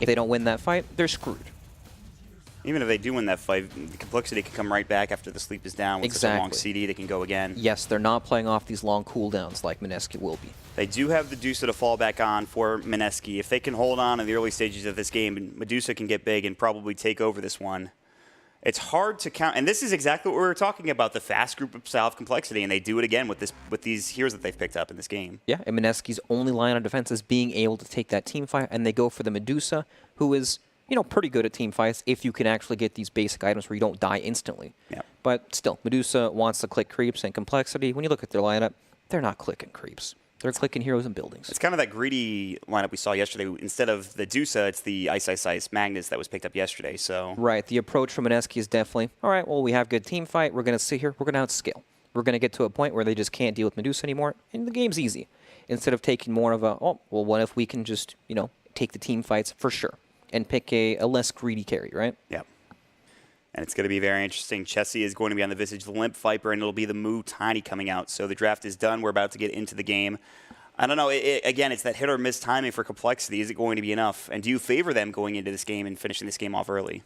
If they don't win that fight, they're screwed. Even if they do win that fight, the complexity can come right back after the sleep is down. With such a long CD, they can go again. Yes, they're not playing off these long cooldowns like Mineski will be. They do have the Medusa to fall back on for Mineski. If they can hold on in the early stages of this game, Medusa can get big and probably take over this one. It's hard to count, and this is exactly what we were talking about, the fast group of style of complexity, and they do it again with these heroes that they've picked up in this game. Yeah, and Mineski's only line of defense is being able to take that team fight, and they go for the Medusa, who is, you know, pretty good at team fights if you can actually get these basic items where you don't die instantly. Yeah. But still, Medusa wants to click creeps and complexity. When you look at their lineup, they're not clicking creeps. They're clicking heroes and buildings. It's kind of that greedy lineup we saw yesterday. Instead of the Medusa, it's the Ice Magnus that was picked up yesterday. So right. The approach from Mineski is definitely, all right, well, we have good team fight. We're going to sit here. We're going to outscale. We're going to get to a point where they just can't deal with Medusa anymore, and the game's easy. Instead of taking more of a, oh, well, what if we can just, you know, take the team fights for sure and pick a less greedy carry, right? Yeah. And it's going to be very interesting. Chessie is going to be on the Visage, the Limp Viper, and it'll be the Moo Tiny coming out. So the draft is done. We're about to get into the game. I don't know. Again, it's that hit or miss timing for complexity. Is it going to be enough? And do you favor them going into this game and finishing this game off early?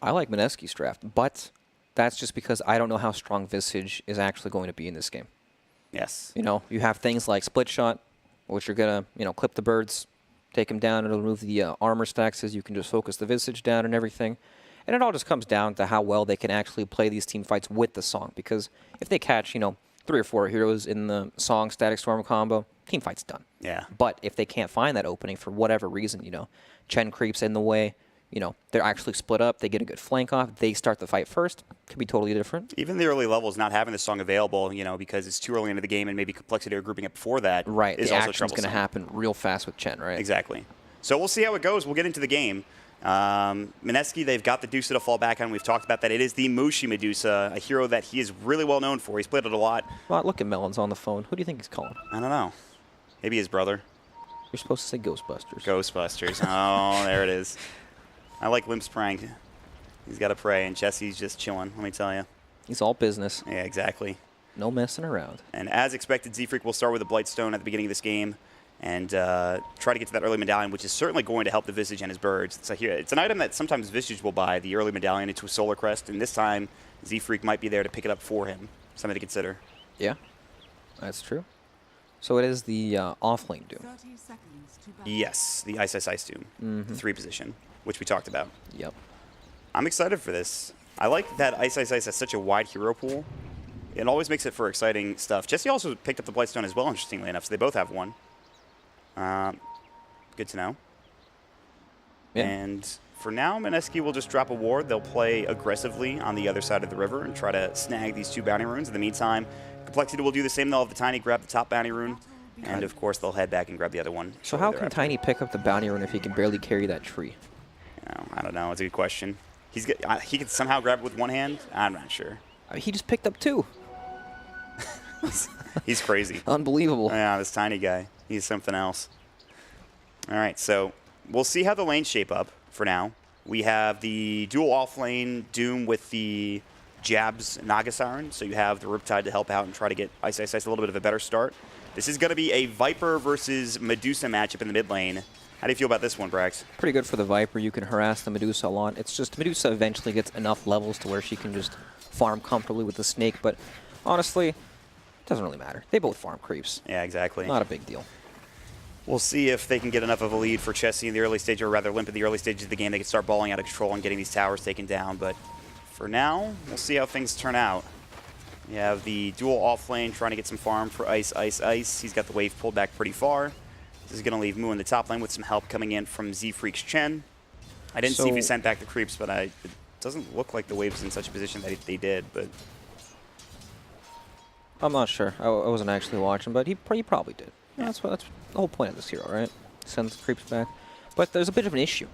I like Mineski's draft, but that's just because I don't know how strong Visage is actually going to be in this game. Yes. You know, you have things like Split Shot, which you're going to, you know, clip the birds, take them down, it'll remove the armor stacks as you can just focus the Visage down and everything. And it all just comes down to how well they can actually play these team fights with the Song. Because if they catch, you know, 3 or 4 heroes in the Song Static Storm combo, team fight's done. Yeah. But if they can't find that opening for whatever reason, you know, Chen creeps in the way, you know, they're actually split up, they get a good flank off, they start the fight first, could be totally different. Even the early levels not having the Song available, you know, because it's too early into the game and maybe complexity or grouping up before that right. is the also action's going to happen real fast with Chen, right? Exactly. So we'll see how it goes. We'll get into the game. Mineski, they've got the Medusa to fall back on. We've talked about that. It is the Mushi Medusa, a hero that he is really well known for. He's played it a lot. Well, look at Melon's on the phone. Who do you think he's calling? I don't know. Maybe his brother. You're supposed to say Ghostbusters. Ghostbusters. Oh, there it is. I like Limp's prank. He's got to pray, and Chessie's just chilling, let me tell you. He's all business. Yeah, exactly. No messing around. And as expected, Z-Freak will start with a Blightstone at the beginning of this game and try to get to that early medallion, which is certainly going to help the Visage and his birds. It's an item that sometimes Visage will buy, the early medallion into a Solar Crest, and this time Z-Freak might be there to pick it up for him. Something to consider. Yeah, that's true. So it is the off-lane Doom. Yes, the Ice Doom, 3 position, which we talked about. Yep. I'm excited for this. I like that Ice has such a wide hero pool. It always makes it for exciting stuff. Jesse also picked up the Blightstone as well, interestingly enough, so they both have one. Good to know. Yeah. And for now, Mineski will just drop a ward. They'll play aggressively on the other side of the river and try to snag these 2 bounty runes. In the meantime, Complexity will do the same. They'll have the Tiny grab the top bounty rune, and of course they'll head back and grab the other one. So how can Tiny pick up the bounty rune if he can barely carry that tree? I don't know. It's a good question. He could somehow grab it with one hand? I'm not sure. He just picked up 2. He's crazy. Unbelievable. Yeah, this Tiny guy. He's something else. All right, so we'll see how the lanes shape up for now. We have the dual off-lane Doom with the Jabs Naga Siren, so you have the Riptide to help out and try to get Ice a little bit of a better start. This is going to be a Viper versus Medusa matchup in the mid lane. How do you feel about this one, Brax? Pretty good for the Viper. You can harass the Medusa a lot. It's just Medusa eventually gets enough levels to where she can just farm comfortably with the Snake, but honestly, it doesn't really matter. They both farm creeps. Yeah, exactly. Not a big deal. We'll see if they can get enough of a lead for Chessie in the early stage, or rather Limp in the early stages of the game. They can start balling out of control and getting these towers taken down, but for now, we'll see how things turn out. You have the dual off lane trying to get some farm for Ice. He's got the wave pulled back pretty far. This is going to leave Moo in the top lane with some help coming in from Z-Freak's Chen. I didn't see if he sent back the creeps, but it doesn't look like the wave's in such a position that they did, but I'm not sure. I wasn't actually watching, but he probably did. Yeah, that's the whole point of this hero, right? Sends the creeps back. But there's a bit of an issue.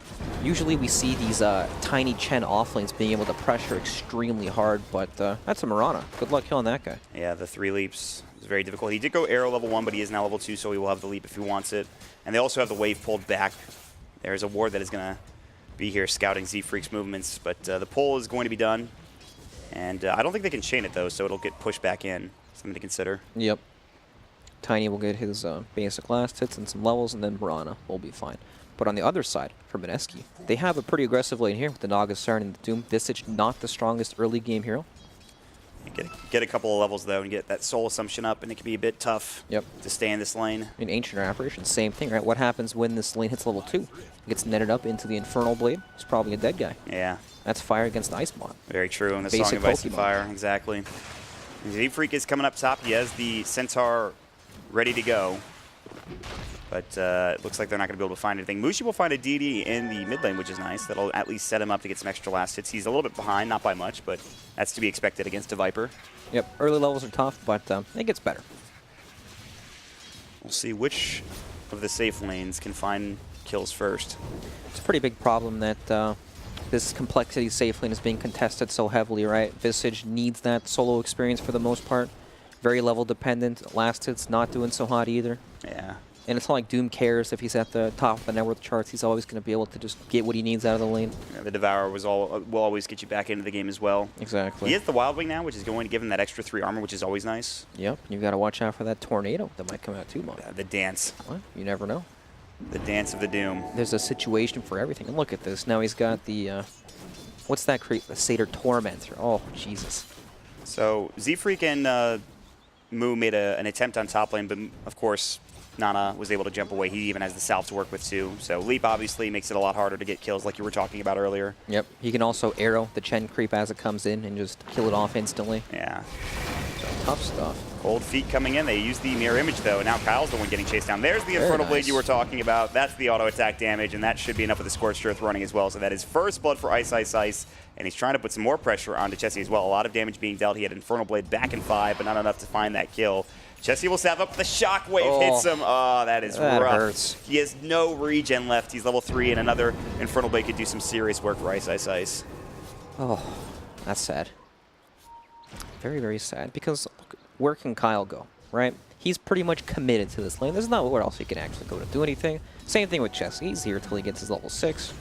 Usually we see these tiny Chen offlanes being able to pressure extremely hard, but that's a Mirana. Good luck killing that guy. Yeah, the 3 leaps is very difficult. He did go arrow level 1, but he is now level 2, so he will have the leap if he wants it. And they also have the wave pulled back. There's a ward that is going to be here scouting Z-Freak's movements, but the pull is going to be done. And I don't think they can chain it, though, so it'll get pushed back in. Something to consider. Yep. Tiny will get his basic last hits and some levels, and then Mirana will be fine. But on the other side, for Mineski, they have a pretty aggressive lane here with the Naga Siren and the Doom. Visage, not the strongest early game hero. Get a couple of levels, though, and get that soul assumption up, and it can be a bit tough to stay in this lane. In Ancient Apparition, same thing, right? What happens when this lane hits level 2? It gets netted up into the Infernal Blade. It's probably a dead guy. Yeah. That's fire against Ice Mod. Very true, and the Basic Song of Ice and Pokemon. Fire, exactly. Z-Freak is coming up top. He has the Centaur ready to go. But it looks like they're not going to be able to find anything. Mski will find a DD in the mid lane, which is nice. That'll at least set him up to get some extra last hits. He's a little bit behind, not by much, but that's to be expected against a Viper. Yep, early levels are tough, but it gets better. We'll see which of the safe lanes can find kills first. It's a pretty big problem that this complexity safe lane is being contested so heavily, right? Visage needs that solo experience for the most part. Very level dependent. Last hit's not doing so hot either. Yeah. And it's not like Doom cares if he's at the top of the net worth charts. He's always going to be able to just get what he needs out of the lane. Yeah, the Devourer will always get you back into the game as well. Exactly. He has the Wild Wing now, which is going to give him that extra 3 armor, which is always nice. Yep. You've got to watch out for that Tornado that might come out too, Mon. The dance. What? You never know. The dance of the Doom. There's a situation for everything. And look at this. Now he's got the... what's that creep? The Satyr Tormentor. Oh, Jesus. So Z-Freak and Moo made an attempt on top lane, but of course... Nana was able to jump away. He even has the salve to work with too. So Leap obviously makes it a lot harder to get kills like you were talking about earlier. Yep. He can also arrow the Chen creep as it comes in and just kill it off instantly. Yeah. So, tough stuff. Cold Feet coming in. They use the mirror image though, and now Kyle's the one getting chased down. There's the Infernal Blade you were talking about. That's the auto attack damage, and that should be enough with the Scorched Earth running as well. So that is first blood for Ice Ice Ice, and he's trying to put some more pressure onto Chessie as well. A lot of damage being dealt. He had Infernal Blade back in 5, but not enough to find that kill. Chessie will stab up the Shockwave, hits him. Oh, that is rough. Hurts. He has no regen left. He's level 3, and another Infernal Blade could do some serious work for Ice Ice Ice. Oh, that's sad. Very, very sad, because look, where can Kyle go, right? He's pretty much committed to this lane. There's not where else he can actually go to do anything. Same thing with Chessie. He's here until he gets his level 6.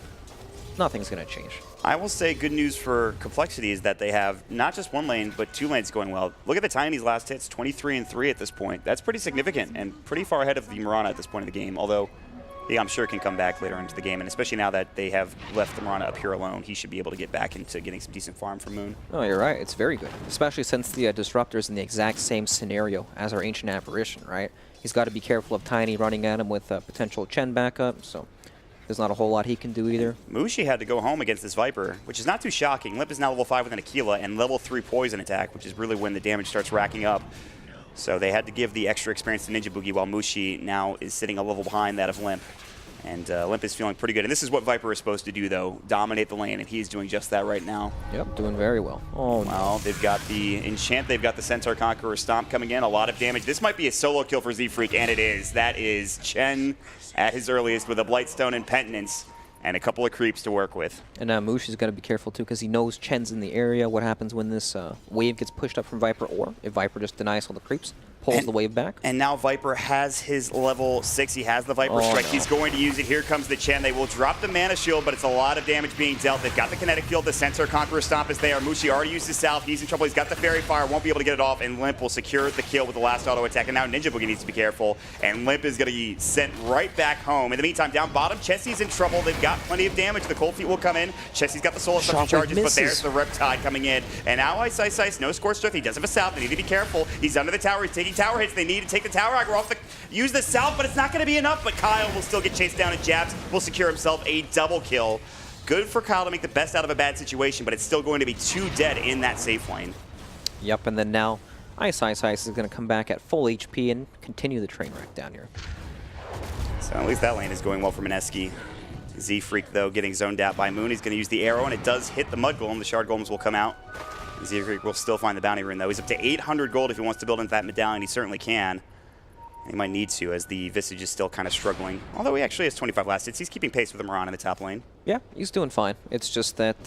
Nothing's going to change. I will say good news for Complexity is that they have not just one lane, but 2 lanes going well. Look at the Tiny's last hits, 23-3 at this point. That's pretty significant and pretty far ahead of the Mirana at this point of the game, although he, I'm sure, can come back later into the game, and especially now that they have left the Mirana up here alone, he should be able to get back into getting some decent farm from Moon. Oh, you're right. It's very good, especially since the Disruptor's in the exact same scenario as our Ancient Apparition, right? He's got to be careful of Tiny running at him with potential Chen backup, so there's not a whole lot he can do either. Mski had to go home against this Viper, which is not too shocking. Limp is now level 5 with an Aquila and level 3 poison attack, which is really when the damage starts racking up. So they had to give the extra experience to Ninja Boogie, while Mski now is sitting a level behind that of Limp. And Limp is feeling pretty good. And this is what Viper is supposed to do, though, dominate the lane, and he's doing just that right now. Yep, doing very well. Oh, well, they've got the Enchant, they've got the Centaur Conqueror Stomp coming in, a lot of damage. This might be a solo kill for Z-Freak, and it is. That is Chen at his earliest with a Blightstone and Penitence and a couple of creeps to work with. And now Mushi's got to be careful, too, because he knows Chen's in the area. What happens when this wave gets pushed up from Viper, or if Viper just denies all the creeps, pulls the wave back. And now Viper has his level 6. He has the Viper Strike. No. He's going to use it. Here comes the Chen. They will drop the Mana Shield, but it's a lot of damage being dealt. They've got the Kinetic Field. The Centaur Conqueror Stomp is there. Mski already used his salve. He's in trouble. He's got the Fairy Fire. Won't be able to get it off, and Limp will secure the kill with the last auto attack. And now Ninja Boogie needs to be careful, and Limp is going to be sent right back home. In the meantime, down bottom, Chessie's in trouble. They've got plenty of damage. The Cold Feet will come in. Chessie's got the Soul Assumption charges, but there's the Riptide coming in. And now Ice Ice Ice, no Scorched Earth. He does have a salve. They need to be careful. He's under the tower. He's taking tower hits. They need to take the tower aggro off use the salve, but it's not going to be enough. But Kyle will still get chased down, and Jabs will secure himself a double kill. Good for Kyle to make the best out of a bad situation, but it's still going to be 2 dead in that safe lane. Yep, and then now Ice Ice Ice is going to come back at full HP and continue the train wreck down here. So at least that lane is going well for Mineski. Z-Freak, though, getting zoned out by Moon. He's going to use the arrow, and it does hit the Mud Golem. The Shard Golems will come out. Z-Freak will still find the bounty rune, though. He's up to 800 gold if he wants to build into that medallion. He certainly can. He might need to, as the Visage is still kind of struggling. Although he actually has 25 last hits. He's keeping pace with Imran in the top lane. Yeah, he's doing fine. It's just that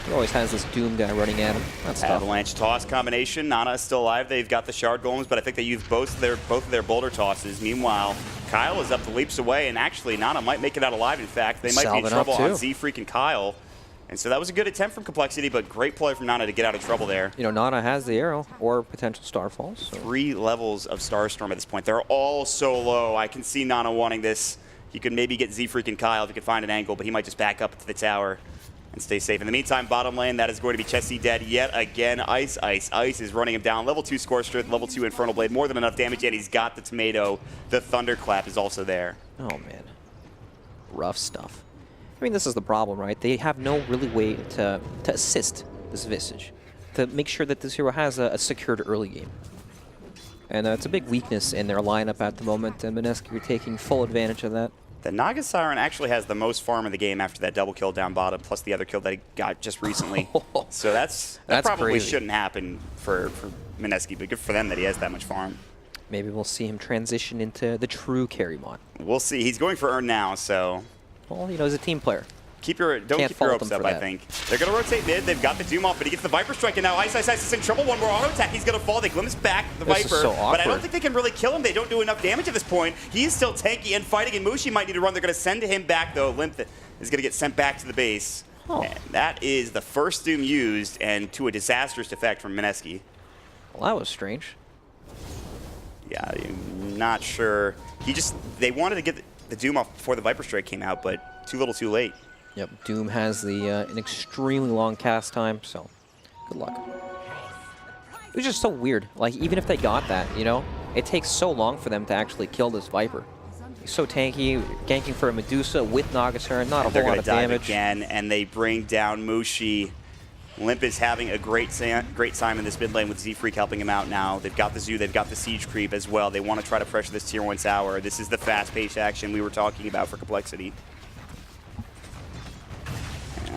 he always has this Doom guy running at him. That's tough. Avalanche toss combination. Nana is still alive. They've got the Shard Golems, but I think they use both of their boulder tosses. Meanwhile, Kyle is up the leaps away, and actually Nana might make it out alive, in fact. They might be in trouble on Z-Freak and Kyle. And so that was a good attempt from Complexity, but great play from Nana to get out of trouble there. You know, Nana has the arrow or potential Starfalls. So. 3 levels of Starstorm at this point. They're all so low. I can see Nana wanting this He could maybe get Z-Freak and coL if he could find an angle, but he might just back up to the tower and stay safe. In the meantime, bottom lane, that is going to be Chessie dead yet again. Ice is running him down. Level 2 Scorched, level 2 Infernal Blade, more than enough damage, and he's got the tomato. The Thunderclap is also there. Oh, man. Rough stuff. I mean, this is the problem, right? They have no really way to assist this Visage, to make sure that this hero has a secured early game. And it's a big weakness in their lineup at the moment, and Mineski are taking full advantage of that. The Naga Siren actually has the most farm in the game after that double kill down bottom, plus the other kill that he got just recently. So that probably crazy. Shouldn't happen for Mineski, but good for them that he has that much farm. Maybe we'll see him transition into the true carry mod. We'll see. He's going for Earn now, so... Well, you know, he's a team player. Don't keep your hopes up, I think. They're going to rotate mid. They've got the Doom off, but he gets the Viper Strike, and now Ice is in trouble. One more auto attack. He's going to fall. They glimpse back the This Viper, is so awkward. but I don't think they can really kill him. They don't do enough damage at this point. He is still tanky and fighting, and Mski might need to run. They're going to send him back, though. Limp is going to get sent back to the base. Oh. And that is the first Doom used, and to a disastrous effect from Mineski. Well, that was strange. Yeah, I'm not sure. They wanted to get the Doom off before the Viper Strike came out, but too little too late. Yep, Doom has an extremely long cast time, so good luck. It was just so weird. Like, even if they got that, you know, it takes so long for them to actually kill this Viper. He's so tanky, ganking for a Medusa with Naga Siren, not a whole lot of damage. Again, and they bring down Mski. Limp is having a great time in this mid lane with Z-Freak helping him out now. They've got the Zoo, they've got the Siege Creep as well. They want to try to pressure this Tier 1 tower. This is the fast-paced action we were talking about for Complexity.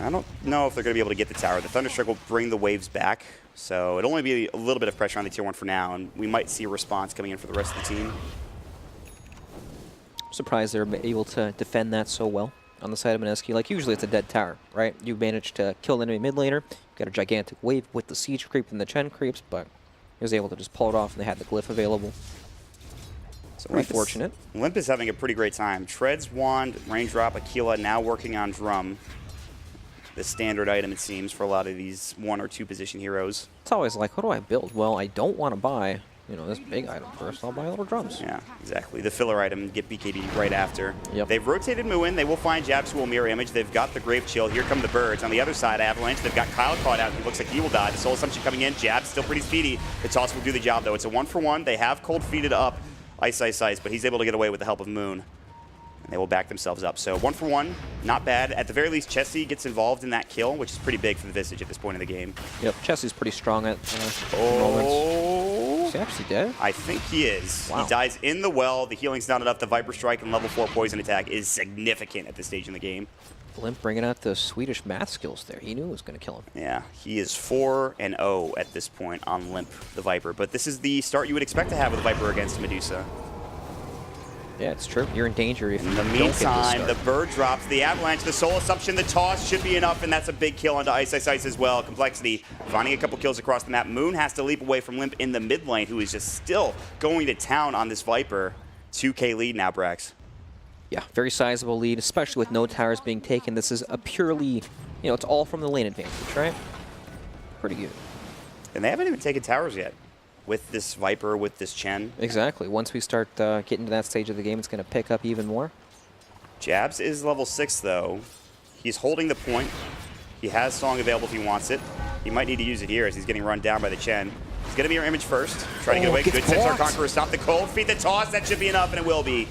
I don't know if they're going to be able to get the tower. The Thunderstrike will bring the waves back, so it'll only be a little bit of pressure on the Tier 1 for now, and we might see a response coming in for the rest of the team. I'm surprised they're able to defend that so well on the side of Mineski. Like, usually it's a dead tower, right? You manage to kill the enemy mid laner, you've got a gigantic wave with the Siege Creep and the Chen Creeps, but he was able to just pull it off, and they had the Glyph available. So unfortunate. Limp is having a pretty great time. Treads, Wand, Raindrop, Aquila now working on Drum. The standard item, it seems, for a lot of these 1 or 2 position heroes. It's always like, what do I build? Well, I don't want to buy, you know, this big item first. I'll buy little drums. Yeah, exactly. The filler item, get BKB right after. Yep. They've rotated Mu in. They will find Jabs who will mirror image. They've got the Grave Chill. Here come the birds. On the other side, Avalanche. They've got coL caught out. He looks like he will die. The Soul Assumption coming in. Jabs still pretty speedy. The toss will do the job, though. It's a 1-for-1. They have cold feeded up Ice, but he's able to get away with the help of Moon. And they will back themselves up. So 1-for-1, not bad. At the very least, Chessie gets involved in that kill, which is pretty big for the Visage at this point in the game. Yep, Chessie's pretty strong at moments. Is he actually dead? I think he is. Wow. He dies in the well. The healing's not enough. The Viper Strike and level 4 poison attack is significant at this stage in the game. Limp bringing out the Swedish math skills there. He knew it was going to kill him. Yeah, he is 4-0 at this point on Limp, the Viper. But this is the start you would expect to have with the Viper against Medusa. Yeah, it's true. You're in danger if you In the don't get this meantime, start. the bird drops, the Avalanche, the Soul Assumption, the toss should be enough, and that's a big kill onto Ice as well. Complexity finding a couple kills across the map. Moon has to leap away from Limp in the mid lane, who is just still going to town on this Viper. 2K lead now, Brax. Yeah, very sizable lead, especially with no towers being taken. This is a purely, you know, it's all from the lane advantage, right? Pretty good. And they haven't even taken towers yet. With this Viper, with this Chen. Exactly. Once we start getting to that stage of the game, it's going to pick up even more. Jabs is level 6, though. He's holding the point. He has Song available if he wants it. He might need to use it here as he's getting run down by the Chen. He's going to mirror image first. Trying to get away. Good Sensor Conqueror. Stop the cold. Feed the toss. That should be enough, and it will be.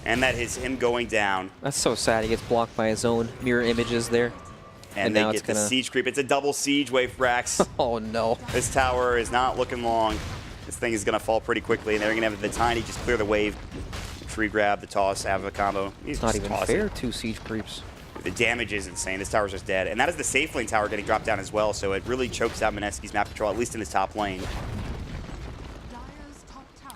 And that is him going down. That's so sad. He gets blocked by his own mirror images there. And they get the Siege Creep. It's a double Siege wave, Brax. Oh, no. This tower is not looking long. This thing is going to fall pretty quickly, and they're going to have the tiny just clear the wave. Tree grab, the toss, have a combo. It's not even fair, 2 Siege Creeps. The damage is insane. This tower's just dead. And that is the safe lane tower getting dropped down as well, so it really chokes out Mineski's map control, at least in his top lane.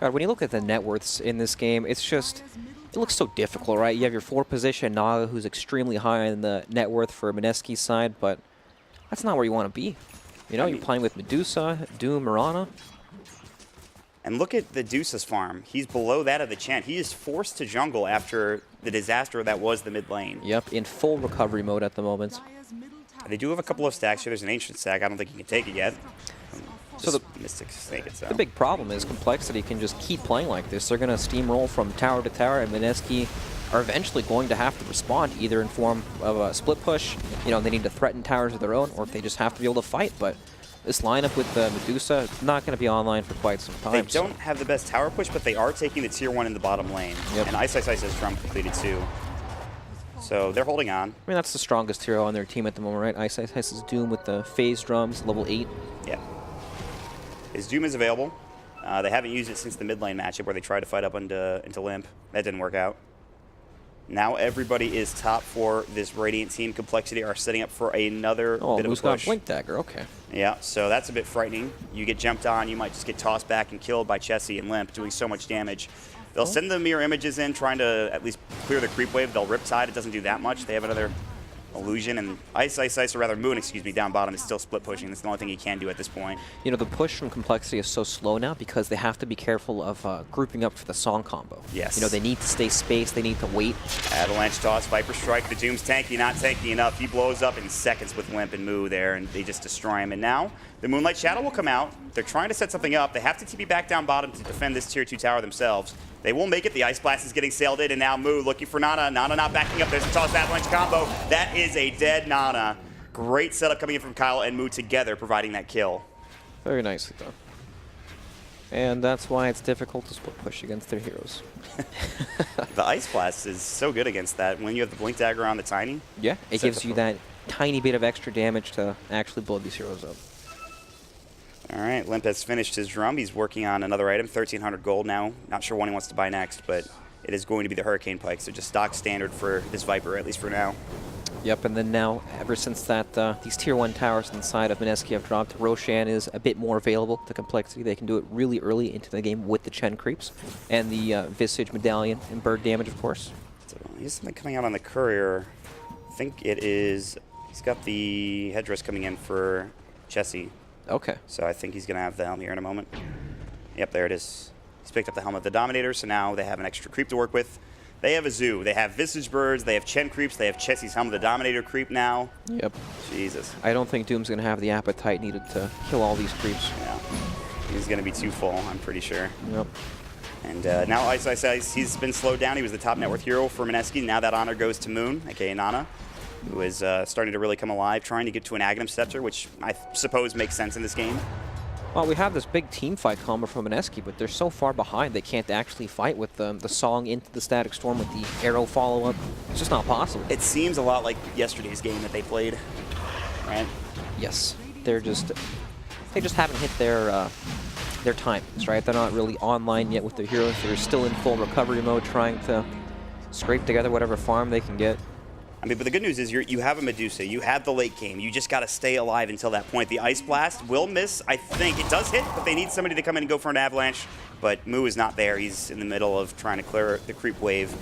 God, when you look at the net worths in this game, it's just, it looks so difficult, right? You have your 4th position, Naga, who's extremely high in the net worth for Mineski's side, but that's not where you want to be. You know, you're playing with Medusa, Doom, Mirana. And look at the Deuce's farm. He's below that of the Chen. He is forced to jungle after the disaster that was the mid lane. Yep, in full recovery mode at the moment. They do have a couple of stacks here. There's an Ancient stack. I don't think he can take it yet. So the Mystic Snake itself. The big problem is Complexity can just keep playing like this. They're going to steamroll from tower to tower, and Mineski are eventually going to have to respond, either in form of a split push, you know, they need to threaten towers of their own, or if they just have to be able to fight. But this lineup with the Medusa is not going to be online for quite some time. They don't have the best tower push, but they are taking the tier 1 in the bottom lane. Yep. And Ice has drum completed too. So they're holding on. I mean, that's the strongest hero on their team at the moment, right? Ice is Doom with the phase drums, level 8. Yeah. His Doom is available. They haven't used it since the mid lane matchup where they tried to fight up into Limp. That didn't work out. Now everybody is top for this Radiant team. Complexity are setting up for another bit of a push. Got Blink Dagger, okay. Yeah, so that's a bit frightening. You get jumped on, you might just get tossed back and killed by Chessie and Limp, doing so much damage. They'll send the mirror images in, trying to at least clear the creep wave. They'll Riptide. It doesn't do that much. They have another illusion, and Ice, or rather Moon, excuse me, down bottom is still split pushing. That's the only thing he can do at this point. You know, the push from Complexity is so slow now because they have to be careful of grouping up for the song combo. Yes. You know, they need to stay spaced. They need to wait. Avalanche toss, Viper Strike. The Doom's tanky, not tanky enough. He blows up in seconds with Limp and Moo there, and they just destroy him. And now the Moonlight Shadow will come out. They're trying to set something up. They have to TP back down bottom to defend this tier 2 tower themselves. They will make it. The Ice Blast is getting sailed in, and now Moo looking for Nana. Nana not backing up. There's a toss Avalanche combo. That is a dead Nana. Great setup coming in from coL and Moo together, providing that kill. Very nicely done. And that's why it's difficult to split push against their heroes. The Ice Blast is so good against that. When you have the Blink Dagger on the Tiny. Yeah, it gives you that tiny bit of extra damage to actually blow these heroes up. All right, Limp has finished his drum. He's working on another item, 1,300 gold now. Not sure what he wants to buy next, but it is going to be the Hurricane Pike, so just stock standard for this Viper, at least for now. Yep, and then now, ever since that these tier 1 towers inside of Mineski have dropped, Roshan is a bit more available to Complexity. They can do it really early into the game with the Chen creeps and the Visage Medallion and bird damage, of course. So here's something coming out on the Courier. I think it is, he's got the headdress coming in for Chessie. Okay. So I think he's going to have the helm here in a moment. Yep, there it is. He's picked up the helmet of the Dominator, so now they have an extra creep to work with. They have a zoo. They have Visage Birds. They have Chen creeps. They have Chessie's helmet of the Dominator creep now. Yep. Jesus. I don't think Doom's going to have the appetite needed to kill all these creeps. Yeah. He's going to be too full, I'm pretty sure. Yep. And now Ice, he's been slowed down. He was the top net worth hero for Mineski. Now that honor goes to Moon, a.k.a. Nana, who is starting to really come alive, trying to get to an Aghanim Scepter, which I suppose makes sense in this game. Well, we have this big team fight combo from Mineski, but they're so far behind they can't actually fight with the song into the Static Storm with the arrow follow-up. It's just not possible. It seems a lot like yesterday's game that they played, right? Yes. They just haven't hit their times, right? They're not really online yet with their heroes. They're still in full recovery mode, trying to scrape together whatever farm they can get. I mean, but the good news is you have a Medusa, you have the late game, you just got to stay alive until that point. The Ice Blast will miss, I think. It does hit, but they need somebody to come in and go for an Avalanche. But Moo is not there. He's in the middle of trying to clear the creep wave.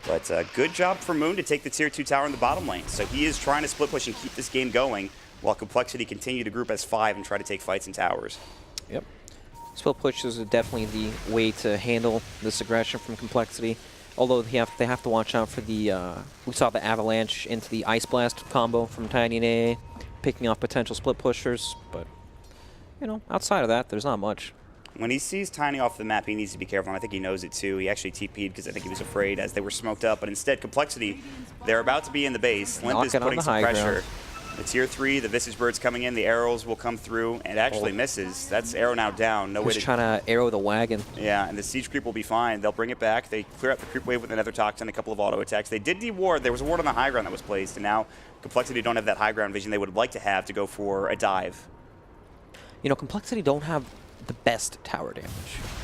But good job for Moon to take the tier 2 tower in the bottom lane. So he is trying to split push and keep this game going, while Complexity continue to group as 5 and try to take fights in towers. Yep. Split push is definitely the way to handle this aggression from Complexity. Although they have to watch out for the, we saw the Avalanche into the Ice Blast combo from Tiny and AA, picking off potential split pushers, but, you know, outside of that, there's not much. When he sees Tiny off the map, he needs to be careful, and I think he knows it too. He actually TP'd because I think he was afraid as they were smoked up, but instead, Complexity, they're about to be in the base. Limp is putting some pressure. The tier 3, the Visage Bird's coming in, the arrows will come through, and it actually misses. That's arrow now down. No way to trying to arrow the wagon. Yeah, and the siege creep will be fine. They'll bring it back. They clear out the creep wave with another toxin, a couple of auto attacks. They did deward. There was a ward on the high ground that was placed, and now Complexity don't have that high ground vision they would like to have to go for a dive. You know, Complexity don't have the best tower damage.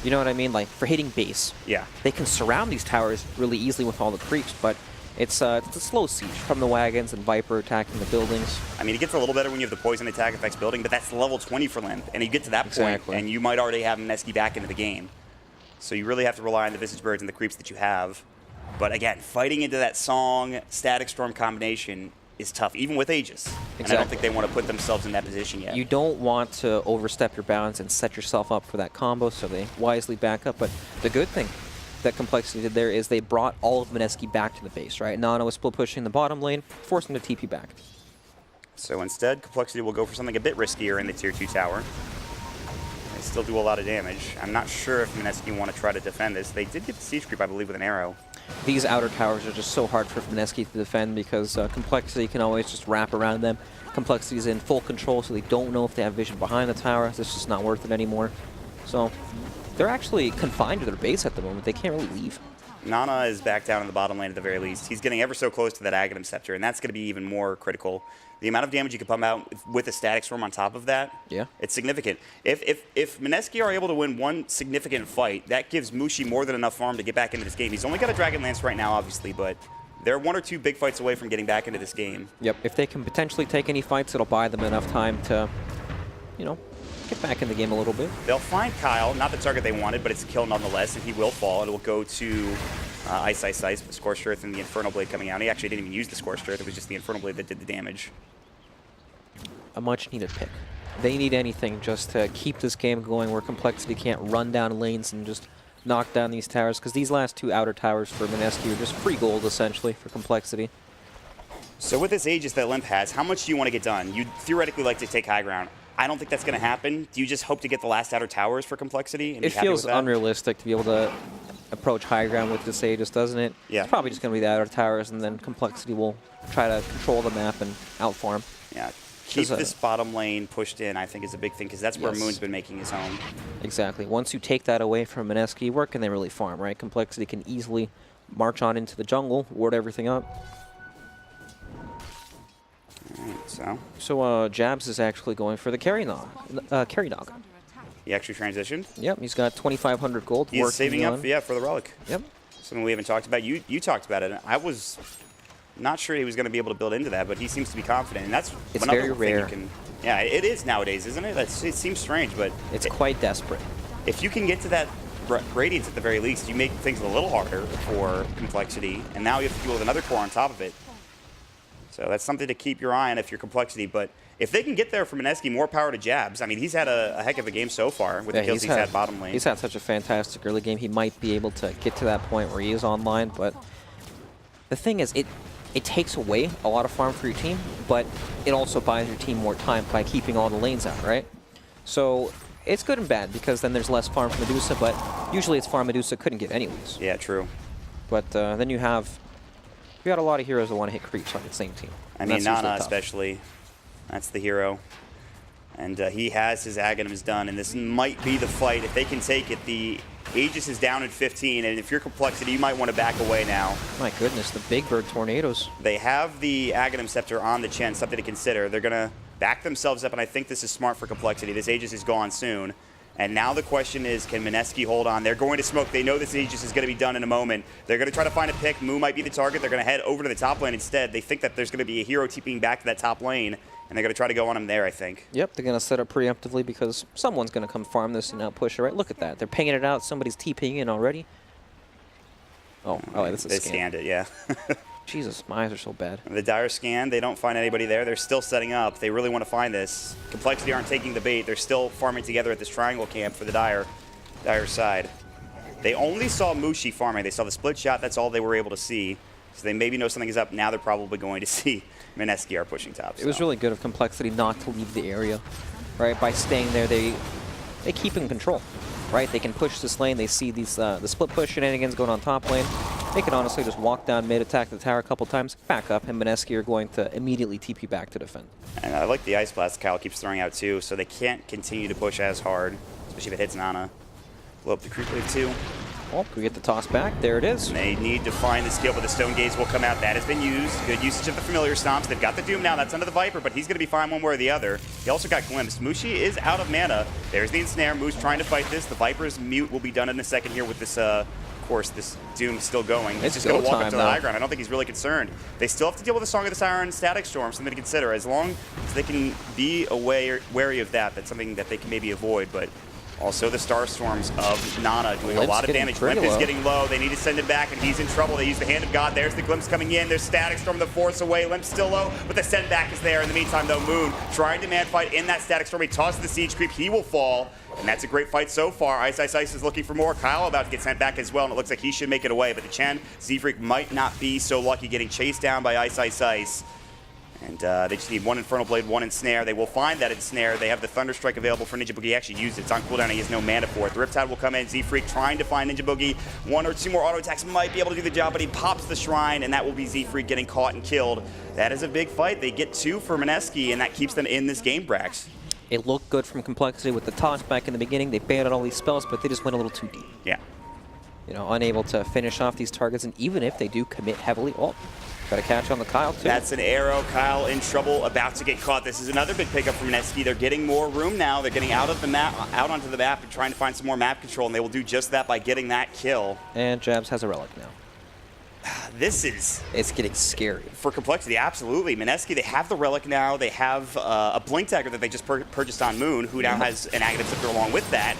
You know what I mean? Like, for hitting base. Yeah. They can surround these towers really easily with all the creeps, but it's a slow siege from the wagons and Viper attacking the buildings. I mean, it gets a little better when you have the poison attack affects building, but that's level 20 for Limp, and you get to that point, and you might already have Mski back into the game. So you really have to rely on the Visage Birds and the creeps that you have. But again, fighting into that Song Static Storm combination is tough, even with Aegis. And I don't think they want to put themselves in that position yet. You don't want to overstep your bounds and set yourself up for that combo, so they wisely back up. But the good thing that Complexity did there is they brought all of Mineski back to the base, right? Nana was split pushing the bottom lane, forcing the TP back. So instead, Complexity will go for something a bit riskier in the tier 2 tower. They still do a lot of damage. I'm not sure if Mineski want to try to defend this. They did get the siege creep, I believe, with an arrow. these outer towers are just so hard for Mineski to defend because Complexity can always just wrap around them. Complexity is in full control, so they don't know if they have vision behind the tower. It's just not worth it anymore. So they're actually confined to their base at the moment. They can't really leave. Nana is back down in the bottom lane at the very least. He's getting ever so close to that Aghanim Scepter, and that's going to be even more critical. The amount of damage you can pump out with a Static Storm on top of that, yeah, it's significant. If Mineski are able to win one significant fight, that gives Mski more than enough farm to get back into this game. He's only got a Dragon Lance right now, obviously, but they're 1 or 2 big fights away from getting back into this game. Yep, if they can potentially take any fights, it'll buy them enough time to, you know, get back in the game a little bit. They'll find coL, not the target they wanted, but it's a kill nonetheless, and he will fall. It will go to Ice, with the Scorched Earth and the Infernal Blade coming out. He actually didn't even use the Scorched Earth. It was just the Infernal Blade that did the damage. A much-needed pick. They need anything just to keep this game going where Complexity can't run down lanes and just knock down these towers, because these last 2 outer towers for Mineski are just free gold, essentially, for Complexity. So with this Aegis that Limp has, how much do you want to get done? You'd theoretically like to take high ground. I don't think that's going to happen. Do you just hope to get the last outer towers for Complexity? And it feels unrealistic to be able to approach high ground with this Aegis, doesn't it? Yeah. It's probably just going to be the outer towers, and then Complexity will try to control the map and outfarm. Yeah. Keep this bottom lane pushed in, I think, is a big thing, because that's where Yes. Moon's been making his home. Exactly. Once you take that away from Mineski, where can they really farm, right? Complexity can easily march on into the jungle, ward everything up. Alright, So Jabs is actually going for the carry nog. He actually transitioned. Yep, he's got 2,500 gold. He's saving up, on. yeah, for the relic. Yep. Something we haven't talked about. You talked about it. I was not sure he was going to be able to build into that, but he seems to be confident, and that's It's another very thing rare. you can. Yeah, it is nowadays, isn't it? It seems strange, but It's quite desperate. if you can get to that Radiance at the very least, you make things a little harder for Complexity, and now you have to deal with another core on top of it. So that's something to keep your eye on if you're Complexity, but if they can get there from Mineski, more power to Jabs. I mean, he's had a heck of a game so far with the kills he's had bottom lane. He's had such a fantastic early game. He might be able to get to that point where he is online, but the thing is, it takes away a lot of farm for your team, but it also buys your team more time by keeping all the lanes out, right? So it's good and bad, because then there's less farm for Medusa, but usually it's farm Medusa couldn't get anyways. Yeah, true. But then you got a lot of heroes that want to hit creeps on the same team. I mean, Nana especially. That's the hero. And he has his Aghanims done, and this might be the fight. If they can take it, the Aegis is down at 15, and if you're Complexity, you might want to back away now. My goodness, the Big Bird Tornadoes. They have the Aghanim Scepter on the Chen, something to consider. They're going to back themselves up, and I think this is smart for Complexity. This Aegis is gone soon. And now the question is, can Mineski hold on? They're going to smoke. They know this Aegis is going to be done in a moment. They're going to try to find a pick. Moo might be the target. They're going to head over to the top lane instead. They think that there's going to be a hero TPing back to that top lane, and they're going to try to go on him there, I think. Yep, they're going to set up preemptively because someone's going to come farm this and now push it, right? Look at that. They're pinging it out. Somebody's TPing in already. Oh, this is a They scan. scanned it, yeah. Jesus, my eyes are so bad. The Dire scan, they don't find anybody there. They're still setting up. They really want to find this. Complexity aren't taking the bait. They're still farming together at this triangle camp for the Dire side. They only saw Mski farming. They saw the split shot. That's all they were able to see. So they maybe know something is up. Now they're probably going to see Mineski are pushing top. It was really good of Complexity not to leave the area, right? By staying there, they keep in control, right? They can push this lane. They see these the split push shenanigans going on top lane. They can honestly just walk down mid, attack the tower a couple times, back up, and Mineski are going to immediately TP back to defend. And I like the Ice Blast coL keeps throwing out too, so they can't continue to push as hard, especially if it hits Nana. Blow up the creep wave too. Well, we get the toss back. There it is. And they need to find the skill, but the Stone Gaze will come out. That has been used. Good usage of the Familiar Stomps. They've got the Doom now. That's under the Viper, but he's going to be fine one way or the other. He also got Glimpse. Mski is out of mana. There's the Ensnare. Moose trying to fight this. The Viper's mute will be done in a second here with this, of course, this Doom still going. He's just going to walk up to the high ground. I don't think he's really concerned. They still have to deal with the Song of the Siren Static Storm, something to consider. As long as they can be wary of that, that's something that they can maybe avoid, but also the Star Storms of Nana doing a lot of damage. Limp is getting low. They need to send him back, and he's in trouble. They use the Hand of God. There's the Glimpse coming in. There's Static Storm, the Force away. Limp's still low, but the send back is there. In the meantime, though, Moon trying to man fight in that Static Storm. He tosses the Siege Creep. He will fall, and that's a great fight so far. Ice is looking for more. coL about to get sent back as well, and it looks like he should make it away, but the Chen Z-Freak might not be so lucky getting chased down by Ice. And they just need one Infernal Blade, one Ensnare. They will find that Ensnare. They have the Thunder Strike available for Ninja Boogie. He actually used it. It's on cooldown. He has no mana for it. The Riptide will come in. Z-Freak trying to find Ninja Boogie. One or two more auto attacks might be able to do the job, but he pops the Shrine, and that will be Z-Freak getting caught and killed. That is a big fight. They get 2 for Mineski, and that keeps them in this game, Brax. It looked good from Complexity with the toss back in the beginning. They banned all these spells, but they just went a little too deep. Yeah. You know, unable to finish off these targets, and even if they do commit heavily, oh, got to catch on the coL too. That's an arrow. coL in trouble, about to get caught. This is another big pickup from Mski. They're getting more room now. They're getting out of the map, out onto the map, and trying to find some more map control, and they will do just that by getting that kill. And Jabs has a relic now. It's getting scary. For Complexity, absolutely. Mineski, they have the relic now. They have a Blink Dagger that they just purchased on Moon, who now has an Aghanim Scepter along with that.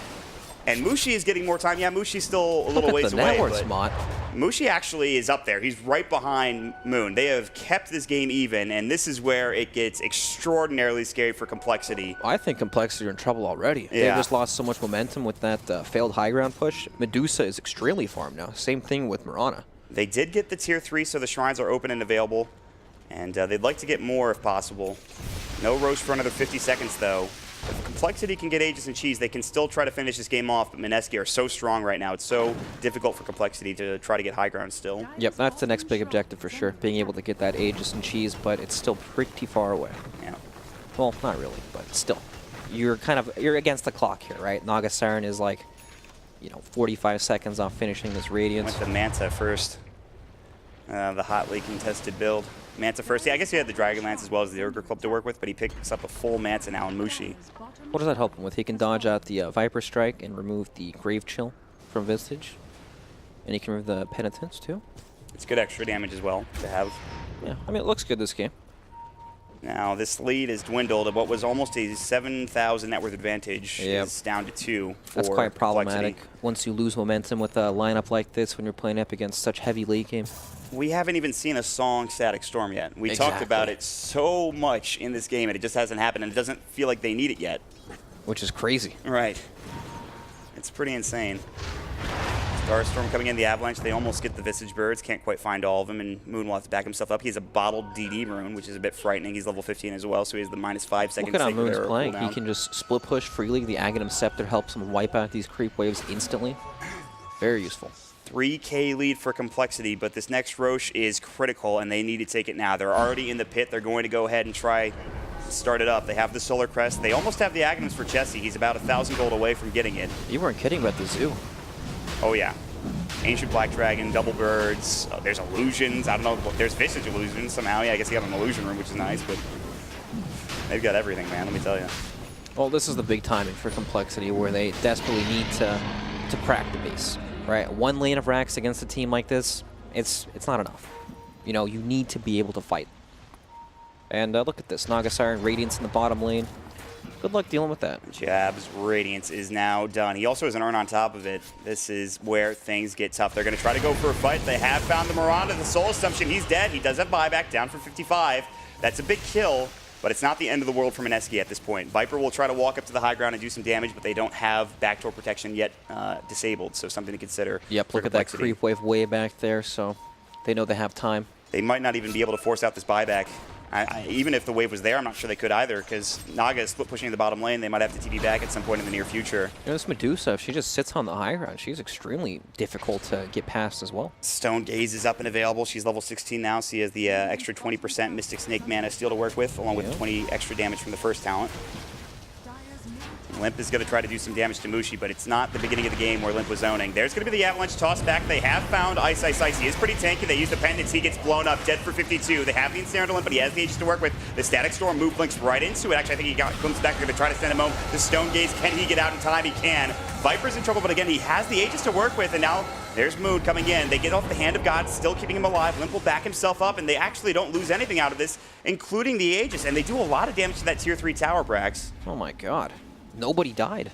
And Mski is getting more time. Yeah, Mushi's still a little ways away. But Mski actually is up there. He's right behind Moon. They have kept this game even, and this is where it gets extraordinarily scary for Complexity. I think Complexity are in trouble already. Yeah. They just lost so much momentum with that failed high ground push. Medusa is extremely farmed now. Same thing with Mirana. They did get the tier 3, so the shrines are open and available. And they'd like to get more if possible. No Roche for another 50 seconds, though. If Complexity can get Aegis and Cheese, they can still try to finish this game off, but Mineski are so strong right now. It's so difficult for Complexity to try to get high ground still. Yep, that's the next big objective for sure, being able to get that Aegis and Cheese, but it's still pretty far away. Yeah. Well, not really, but still. You're against the clock here, right? Naga Siren is like, you know, 45 seconds off finishing this Radiance. Went to Manta first. The hotly contested build. Manta first. Yeah, I guess he had the Dragon Lance as well as the Ogre Club to work with, but he picks up a full Manta now in Mushi. What does that help him with? He can dodge out the Viper Strike and remove the Grave Chill from Visage. And he can remove the Penitence too. It's good extra damage as well to have. Yeah, I mean, it looks good this game. Now, this lead is dwindled. What was almost a 7,000 net worth advantage is down to 2 for That's quite problematic Complexity. once you lose momentum with a lineup like this when you're playing up against such heavy late game. We haven't even seen a song Static Storm yet. We talked about it so much in this game, and it just hasn't happened, and it doesn't feel like they need it yet. Which is crazy. Right. It's pretty insane. Starstorm coming in, the Avalanche, they almost get the Visage Birds, can't quite find all of them, and Moon will have to back himself up. He has a bottled DD rune, which is a bit frightening. He's level 15 as well, so he has the -5 seconds. Look at how Moon's playing. He can just split push freely. The Aghanim Scepter helps him wipe out these creep waves instantly. Very useful. 3K lead for Complexity, but this next Roche is critical, and they need to take it now. They're already in the pit. They're going to go ahead and try to start it up. They have the Solar Crest. They almost have the Aghanims for Chessie. He's about 1,000 gold away from getting it. You weren't kidding about the zoo. Oh, yeah. Ancient Black Dragon, Double Birds. There's Illusions. I don't know. There's Visage Illusions somehow. Yeah, I guess he got an Illusion room, which is nice, but they've got everything, man. Let me tell you. Well, this is the big timing for Complexity where they desperately need to crack the base. Right, one lane of racks against a team like this, it's not enough. You know, you need to be able to fight. And look at this, Naga Siren Radiance in the bottom lane. Good luck dealing with that. Jab's Radiance is now done. He also has an Urn on top of it. This is where things get tough. They're going to try to go for a fight. They have found the Miranda, the Soul Assumption. He's dead. He does have buyback, down for 55. That's a big kill, but it's not the end of the world for Mineski at this point. Viper will try to walk up to the high ground and do some damage, but they don't have backdoor protection yet disabled, so something to consider. Yep, look at that creep wave way back there, so they know they have time. They might not even be able to force out this buyback. Even if the wave was there, I'm not sure they could either, because Naga is split pushing the bottom lane. They might have to TP back at some point in the near future. You know, this Medusa, if she just sits on the high ground, she's extremely difficult to get past as well. Stone Gaze is up and available. She's level 16 now, so she has the extra 20% Mystic Snake mana steel to work with, along with 20 extra damage from the first talent. Limp is going to try to do some damage to Mushi, but it's not the beginning of the game where Limp was zoning. There's going to be the Avalanche toss back. They have found Ice Ice Ice. He is pretty tanky. They use the pendants. He gets blown up, dead for 52. They have the Ensnare to Limp, but he has the Aegis to work with. The Static Storm move blinks right into it. Actually, I think he comes back. They're going to try to send him home. The Stone Gaze, can he get out in time? He can. Viper's in trouble, but again, he has the Aegis to work with, and now there's Moon coming in. They get off the Hand of God, still keeping him alive. Limp will back himself up, and they actually don't lose anything out of this, including the Aegis, and they do a lot of damage to that tier 3 tower, Brax. Oh my god. Nobody died.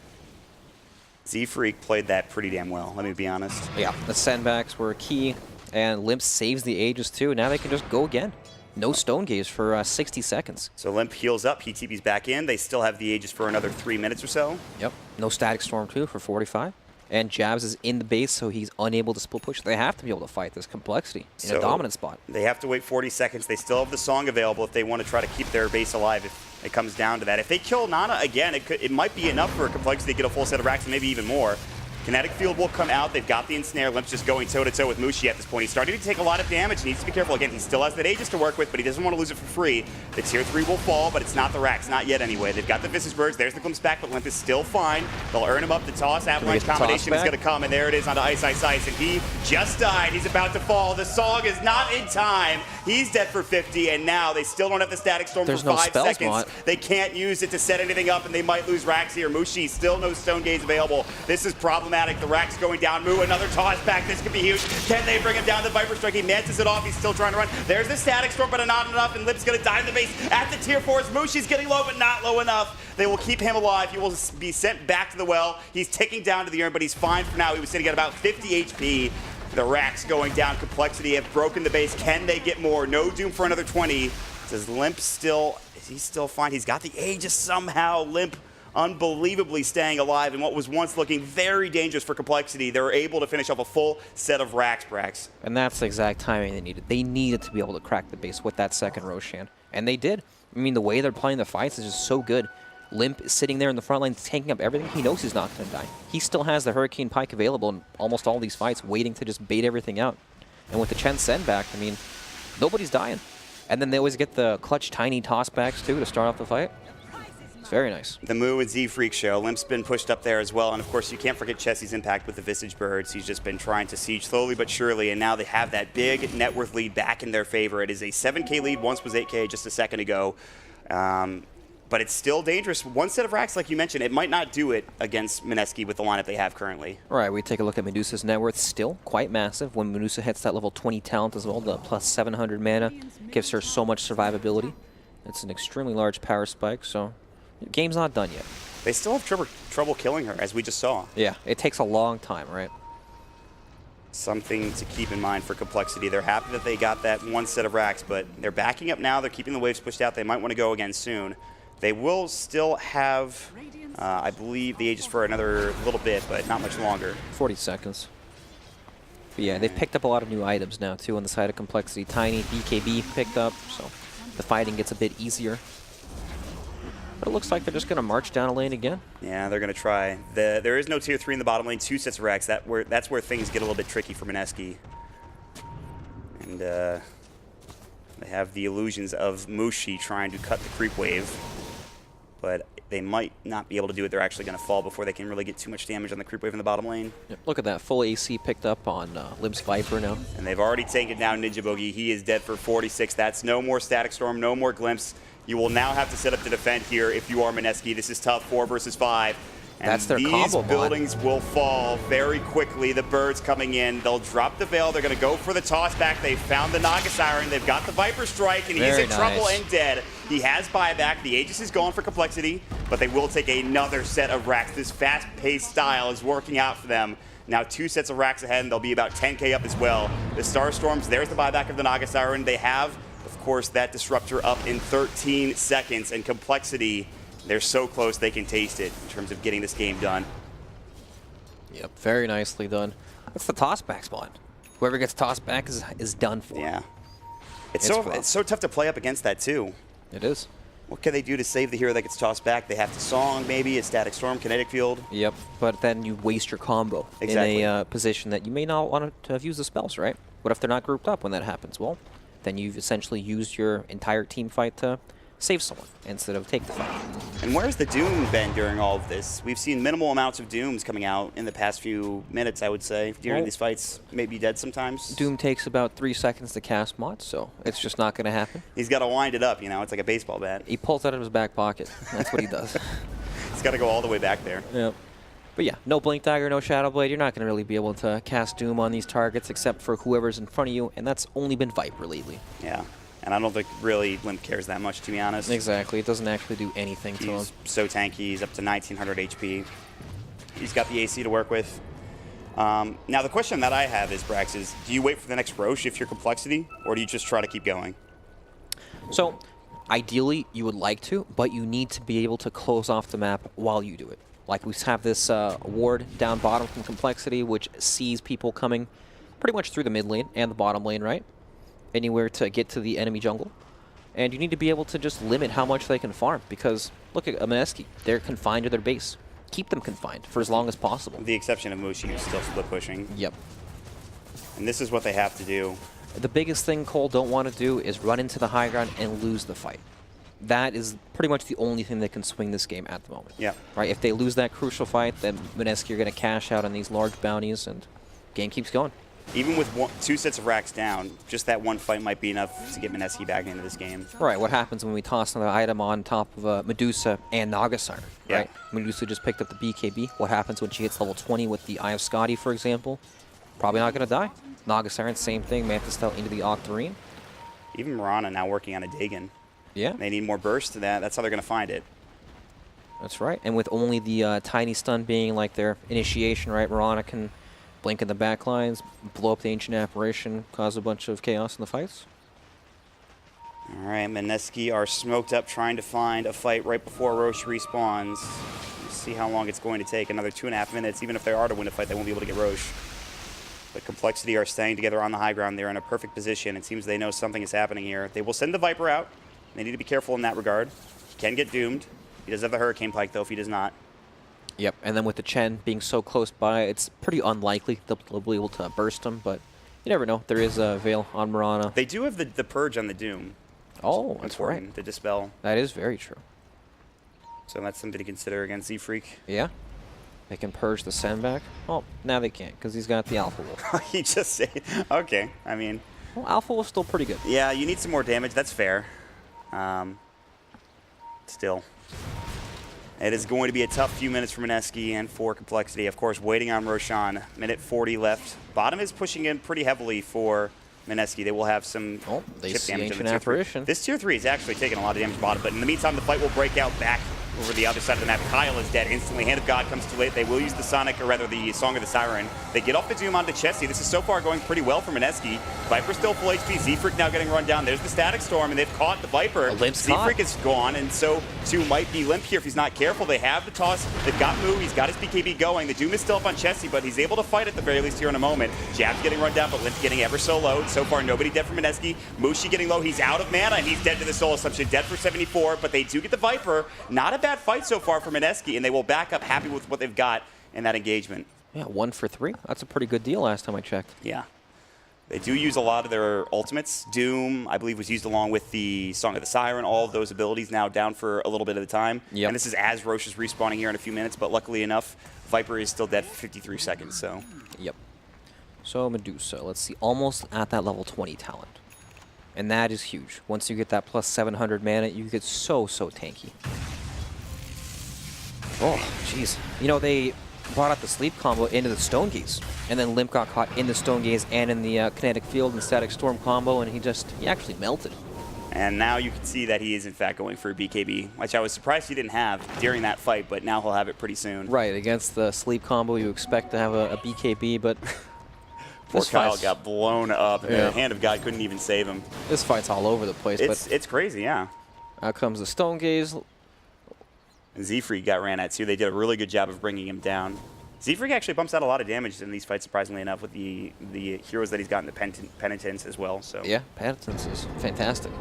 Z-Freak played that pretty damn well, let me be honest. Yeah, the sandbags were key, and Limp saves the Aegis too. Now they can just go again. No Stone Gaze for 60 seconds. So Limp heals up, he TP's back in. They still have the Aegis for another 3 minutes or so. Yep, no Static Storm too for 45. And Jabs is in the base, so he's unable to split push. They have to be able to fight this complexity in a dominant spot. They have to wait 40 seconds. They still have the song available if they want to try to keep their base alive if it comes down to that. If they kill Nana again, it might be enough for a complexity to get a full set of racks and maybe even more. Kinetic Field will come out. They've got the Ensnare. Limp's just going toe-to-toe with Mski at this point. He's starting to take a lot of damage. He needs to be careful. Again, he still has that Aegis to work with, but he doesn't want to lose it for free. The Tier 3 will fall, but it's not the racks. Not yet, anyway. They've got the Visage Birds. There's the Glimpse back, but Limp is still fine. They'll earn him up. The Toss Avalanche combination is going to come, and there it is onto Ice, Ice, Ice. And he just died. He's about to fall. The Song is not in time. He's dead for 50, and now they still don't have the Static Storm for 5 seconds. They can't use it to set anything up, and they might lose racks here. Mski, still no Stone Gaze available. This is problematic. The racks going down. Moo, another toss back. This could be huge. Can they bring him down? The Viper Strike. He mantis it off. He's still trying to run. There's the Static Storm, but not enough, and Limp's going to die in the base at the Tier 4s. Mushi's getting low, but not low enough. They will keep him alive. He will be sent back to the well. He's ticking down to the urn, but he's fine for now. He was sitting at about 50 HP. The racks going down. Complexity have broken the base. Can they get more? No Doom for another 20. Does Limp still, is he still fine? He's got the Aegis somehow. Limp unbelievably staying alive in what was once looking very dangerous for Complexity. They were able to finish off a full set of racks, Brax. And that's the exact timing they needed. They needed to be able to crack the base with that second Roshan. And they did. I mean, the way they're playing the fights is just so good. Limp is sitting there in the front line, tanking up everything. He knows he's not going to die. He still has the Hurricane Pike available in almost all these fights, waiting to just bait everything out. And with the Chen Sen back, I mean, nobody's dying. And then they always get the clutch tiny toss backs, too, to start off the fight. It's very nice. The Moo and Z Freak show. Limp's been pushed up there as well. And, of course, you can't forget Chessie's impact with the Visage Birds. He's just been trying to siege slowly but surely, and now they have that big net worth lead back in their favor. It is a 7K lead. Once was 8K just a second ago. But it's still dangerous. One set of racks, like you mentioned, it might not do it against Mineski with the lineup they have currently. All right, we take a look at Medusa's net worth. Still quite massive. When Medusa hits that level 20 talent as well, the plus 700 mana gives her so much survivability. It's an extremely large power spike, so the game's not done yet. They still have trouble killing her, as we just saw. Yeah, it takes a long time, right? Something to keep in mind for Complexity. They're happy that they got that one set of racks, but they're backing up now. They're keeping the waves pushed out. They might want to go again soon. They will still have, I believe, the Aegis for another little bit, but not much longer. 40 seconds. But yeah, they've picked up a lot of new items now, too, on the side of Complexity. Tiny, BKB picked up, so the fighting gets a bit easier. But it looks like they're just going to march down a lane again. Yeah, they're going to try. There is no Tier 3 in the bottom lane, 2 sets of racks. That's where things get a little bit tricky for Mineski. And they have the illusions of Mski trying to cut the creep wave. But they might not be able to do it. They're actually going to fall before they can really get too much damage on the creep wave in the bottom lane. Yep. Look at that. Full AC picked up on Limp's Viper now. And they've already taken down Ninja Boogie. He is dead for 46. That's no more Static Storm, no more Glimpse. You will now have to set up to defend here if you are Mineski. This is tough, 4 versus 5. And that's their combo. These buildings will fall very quickly. The birds coming in. They'll drop the Veil. They're going to go for the toss back. They found the Naga Siren. They've got the Viper Strike, and he's in trouble and dead. He has buyback. The Aegis is gone for Complexity, but they will take another set of racks. This fast-paced style is working out for them. Now 2 sets of racks ahead, and they'll be about 10K up as well. The Starstorms, there's the buyback of the Naga Siren. They have, of course, that Disruptor up in 13 seconds, and Complexity, they're so close they can taste it in terms of getting this game done. Yep, very nicely done. That's the toss back spot. Whoever gets tossed back is done for. Yeah. It's so tough to play up against that, too. It is. What can they do to save the hero that gets tossed back? They have to Song, maybe, a Static Storm, Kinetic Field. Yep, but then you waste your combo in a position that you may not want to have used the spells, right? What if they're not grouped up when that happens? Well, then you've essentially used your entire team fight to save someone instead of take the fight. And where's the Doom been during all of this? We've seen minimal amounts of Dooms coming out in the past few minutes, I would say, during these fights. Maybe dead sometimes. Doom takes about 3 seconds to cast mod, so it's just not going to happen. He's got to wind it up, you know, it's like a baseball bat. He pulls it out of his back pocket. That's what he does. He's got to go all the way back there. Yep. But yeah, no Blink Dagger, no Shadow Blade. You're not going to really be able to cast Doom on these targets except for whoever's in front of you, and that's only been Viper lately. Yeah. And I don't think really Limp cares that much, to be honest. Exactly. It doesn't actually do anything to him. He's so tanky. He's up to 1900 HP. He's got the AC to work with. Now, the question that I have is, Brax, is do you wait for the next Roche if you're Complexity, or do you just try to keep going? So, ideally, you would like to, but you need to be able to close off the map while you do it. Like we have this ward down bottom from Complexity, which sees people coming pretty much through the mid lane and the bottom lane, right? Anywhere to get to the enemy jungle. And you need to be able to just limit how much they can farm, because look at Mineski. They're confined to their base. Keep them confined for as long as possible. The exception of Mski, who's still split pushing. Yep. And this is what they have to do. The biggest thing coL don't want to do is run into the high ground and lose the fight. That is pretty much the only thing that can swing this game at the moment. Yeah. Right? If they lose that crucial fight, then Mineski are going to cash out on these large bounties, and game keeps going. Even with 2 sets of racks down, just that one fight might be enough to get Mineski back into this game. Right, what happens when we toss another item on top of Medusa and Naga Siren, Yeah. right? Medusa just picked up the BKB. What happens when she hits level 20 with the Eye of Scotty, for example? Probably not going to die. Naga Siren, same thing, Mantis Tail into the Octarine. Even Mirana now working on a Dagon. Yeah. They need more burst to that. That's how they're going to find it. That's right, and with only the tiny stun being like their initiation, right? Mirana can blink in the back lines, blow up the Ancient Apparition, cause a bunch of chaos in the fights. All right, Mineski are smoked up trying to find a fight right before Roche respawns. Let's see how long it's going to take. Another 2.5 minutes. Even if they are to win a fight, they won't be able to get Roche. But Complexity are staying together on the high ground. They're in a perfect position. It seems they know something is happening here. They will send the Viper out. They need to be careful in that regard. He can get doomed. He does have the Hurricane Pike, though, if he does not. Yep, and then with the Chen being so close by, it's pretty unlikely they'll be able to burst him, but you never know. There is a Veil on Mirana. They do have the Purge on the Doom. Oh, that's right. Important, the Dispel. That is very true. So that's something to consider against Z-Freak. Yeah. They can purge the Sen back. Oh, now they can't, because he's got the Alpha Wolf. He just said, okay, I mean. Well, Alpha Wolf's still pretty good. Yeah, you need some more damage. That's fair. Still. It is going to be a tough few minutes for Mineski and for Complexity. Of course, waiting on Roshan. Minute 40 left. Bottom is pushing in pretty heavily for Mineski. They will have some chip damage. Ancient Apparition. This tier 3 is actually taking a lot of damage bottom, but in the meantime, the fight will break out back over the other side of the map. Kyle is dead instantly. Hand of God comes too late. They will use the Sonic, or rather the Song of the Siren. They get off the Doom onto Chessie. This is so far going pretty well for Mineski. Viper still full HP. Z-Freak now getting run down. There's the Static Storm, and they've caught the Viper. Z-Freak is gone, and so too might be limp here if he's not careful. They have the toss. They've got Moo. He's got his BKB going. The Doom is still up on Chessie, but he's able to fight at the very least here in a moment. Jab's getting run down, but Limp's getting ever so low. So far, nobody dead for Mineski. Mushi getting low. He's out of mana, and he's dead to the Soul Assumption. Dead for 74, but they do get the Viper. Not a bad fight so far for Mineski, and they will back up happy with what they've got in that engagement. Yeah, 1 for 3. That's a pretty good deal last time I checked. Yeah. They do use a lot of their ultimates. Doom, I believe, was used along with the Song of the Siren. All of those abilities now down for a little bit at a time. Yep. And this is as Roche is respawning here in a few minutes, but luckily enough, Viper is still dead for 53 seconds, so. Yep. So Medusa, let's see, almost at that level 20 talent. And that is huge. Once you get that plus 700 mana, you get so tanky. Oh, jeez. You know, they brought out the sleep combo into the Stone Gaze, and then Limp got caught in the Stone Gaze and in the Kinetic Field and Static Storm combo, and he actually melted. And now you can see that he is in fact going for a BKB, which I was surprised he didn't have during that fight, but now he'll have it pretty soon. Right, against the sleep combo, you expect to have a BKB, but Poor Kyle got blown up. Yeah. The Hand of God couldn't even save him. This fight's all over the place. It's crazy, yeah. Out comes the Stone Gaze. Z-Freak got ran at too. They did a really good job of bringing him down. Z-Freak actually bumps out a lot of damage in these fights, surprisingly enough, with the heroes that he's got in the Penitence as well. So yeah, Penitence is fantastic.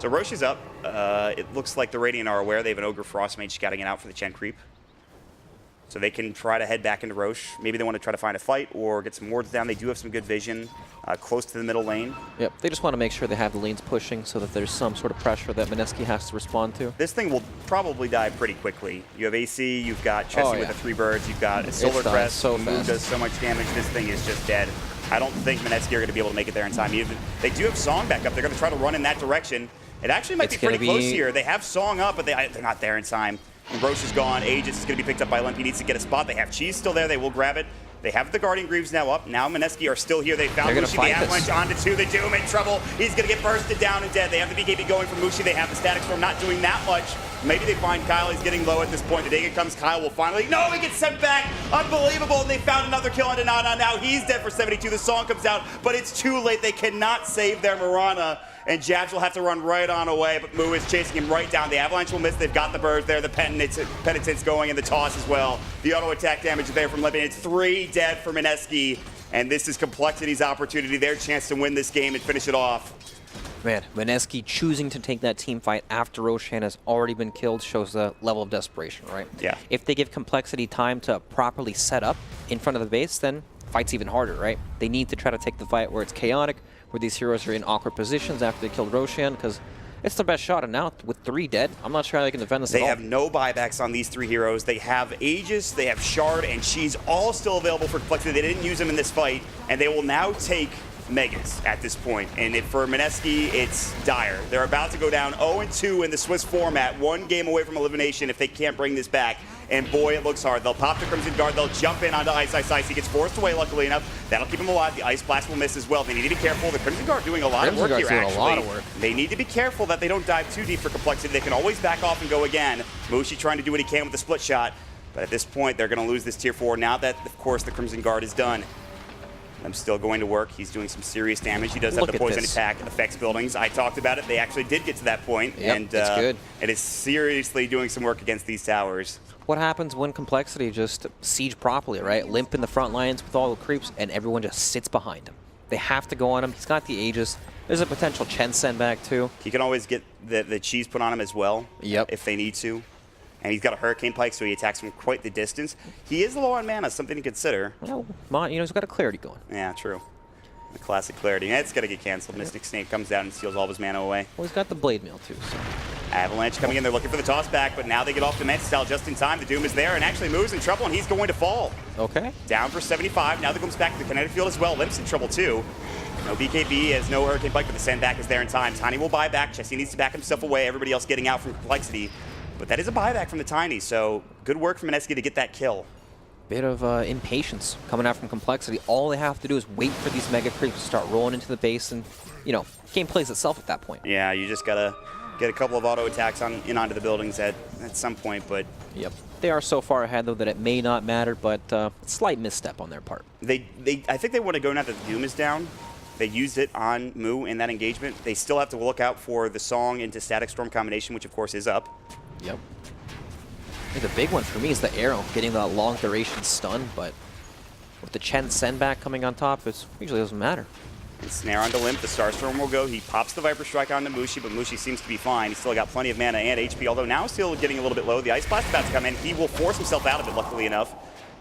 So Roche is up. It looks like the Radiant are aware. They have an Ogre Frostmage scouting it out for the Chen creep. So they can try to head back into Roche. Maybe they want to try to find a fight or get some wards down. They do have some good vision close to the middle lane. Yep, they just want to make sure they have the lanes pushing so that there's some sort of pressure that Mineski has to respond to. This thing will probably die pretty quickly. You have AC, you've got Chessie with the 3 birds, you've got a Solar Crest. So Moo does so much damage, this thing is just dead. I don't think Mineski are going to be able to make it there in time. They do have Song back up. They're going to try to run in that direction. It actually might be pretty close here. They have Song up, but they're not there in time. And Roche is gone. Aegis is going to be picked up by Limp. He needs to get a spot. They have Cheese still there. They will grab it. They have the Guardian Greaves now up. Now Mineski are still here. They found Mushi. The Avalanche onto 2. The Doom in trouble. He's going to get bursted down and dead. They have the BKB going from Mushi. They have the Static Storm not doing that much. Maybe they find coL. He's getting low at this point. The day it comes, coL will finally... No, he gets sent back. Unbelievable. They found another kill on Donata. Now he's dead for 72. The song comes out, but it's too late. They cannot save their Mirana. And Jabs will have to run right on away, but Moo is chasing him right down. The Avalanche will miss. They've got the birds there. The Penitence going in the toss as well. The auto attack damage there from Limping. It's 3 dead for Mineski. And this is Complexity's opportunity, their chance to win this game and finish it off. Man, Mineski choosing to take that team fight after Roshan has already been killed shows the level of desperation, right? Yeah. If they give Complexity time to properly set up in front of the base, then fight's even harder, right? They need to try to take the fight where it's chaotic, where these heroes are in awkward positions after they killed Roshan, because it's the best shot. And now, with 3 dead, I'm not sure how they can defend this at all. They have no buybacks on these 3 heroes. They have Aegis, they have Shard, and She's all still available for Complexity. They didn't use them in this fight, and they will now take Megas at this point. And for Mineski, it's dire. They're about to go down 0-2 in the Swiss format, 1 game away from elimination if they can't bring this back. And boy, it looks hard. They'll pop the Crimson Guard. They'll jump in onto Ice. He gets forced away, luckily enough. That'll keep him alive. The Ice Blast will miss as well. They need to be careful. The Crimson Guard doing a lot of work here, actually. A lot of work. They need to be careful that they don't dive too deep for Complexity. They can always back off and go again. Mski trying to do what he can with the split shot. But at this point, they're going to lose this tier 4 now that, of course, the Crimson Guard is done. I'm still going to work. He's doing some serious damage. He does have the poison attack, affects buildings. I talked about it. They actually did get to that point. Yep, and it's good. It is seriously doing some work against these towers. What happens when Complexity just siege properly, right? Limp in the front lines with all the creeps, and everyone just sits behind him. They have to go on him. He's got the Aegis. There's a potential Chen send back, too. He can always get the cheese put on him as well, if they need to. And he's got a Hurricane Pike, so he attacks from quite the distance. He is low on mana, something to consider. Well, he's got a Clarity going. Yeah, true. The classic Clarity. It's got to get canceled. Mystic Snake comes down and steals all of his mana away. Well, he's got the Blade Mail, too. So. Avalanche coming in. They're looking for the toss back, but now they get off the Mantis Style just in time. The Doom is there and actually moves in trouble, and he's going to fall. Okay. Down for 75. Now that comes back to the kinetic field as well. Limp's in trouble, too. No BKB, has no Hurricane Pike, but the send back is there in time. Tiny will buy back. Chessie needs to back himself away. Everybody else getting out from Complexity. But that is a buyback from the Tiny, so good work from Mineski to get that kill. Bit of impatience coming out from Complexity. All they have to do is wait for these mega creeps to start rolling into the base, and, game plays itself at that point. Yeah, you just got to get a couple of auto attacks in onto the buildings at some point, but... Yep. They are so far ahead, though, that it may not matter, but slight misstep on their part. I think they want to go now that the Doom is down. They used it on Moo in that engagement. They still have to look out for the Song into Static Storm combination, which, of course, is up. Yep. I think the big one for me is the Arrow, getting that long duration stun, but with the Chen send back coming on top, it usually doesn't matter. And snare onto Limp, the Starstorm will go. He pops the Viper Strike onto Mski, but Mski seems to be fine. He's still got plenty of mana and HP, although now still getting a little bit low. The Ice Blast about to come in. He will force himself out of it, luckily enough.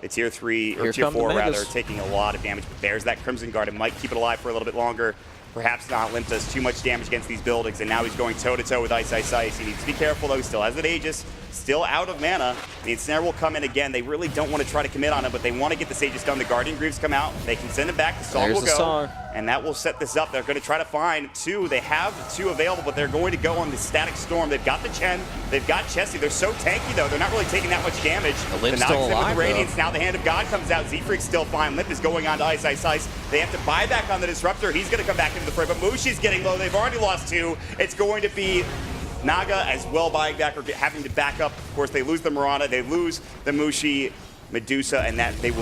The tier 3, or tier 4 rather, taking a lot of damage, but there's that Crimson Guard. It might keep it alive for a little bit longer. Perhaps not. Limp does too much damage against these buildings, and now he's going toe-to-toe with Ice. He needs to be careful, though. He still has that Aegis, still out of mana. The Ensnare will come in again. They really don't want to try to commit on him, but they want to get this Aegis done. The Guardian Greaves come out. They can send it back. The Song will go, and that will set this up. They're going to try to find 2. They have 2 available, but they're going to go on the Static Storm. They've got the Chen. They've got Chessie. They're so tanky, though. They're not really taking that much damage. The Limp's still alive, with the Radiance. Now the Hand of God comes out. Z-Freak's still fine. Limp is going on to Ice. They have to buy back on the Disruptor. He's going to come back into the fray, but Mushi's getting low. They've already lost 2. It's going to be Naga as well buying back or having to back up. Of course, they lose the Mirana. They lose the Mski, Medusa, and that they will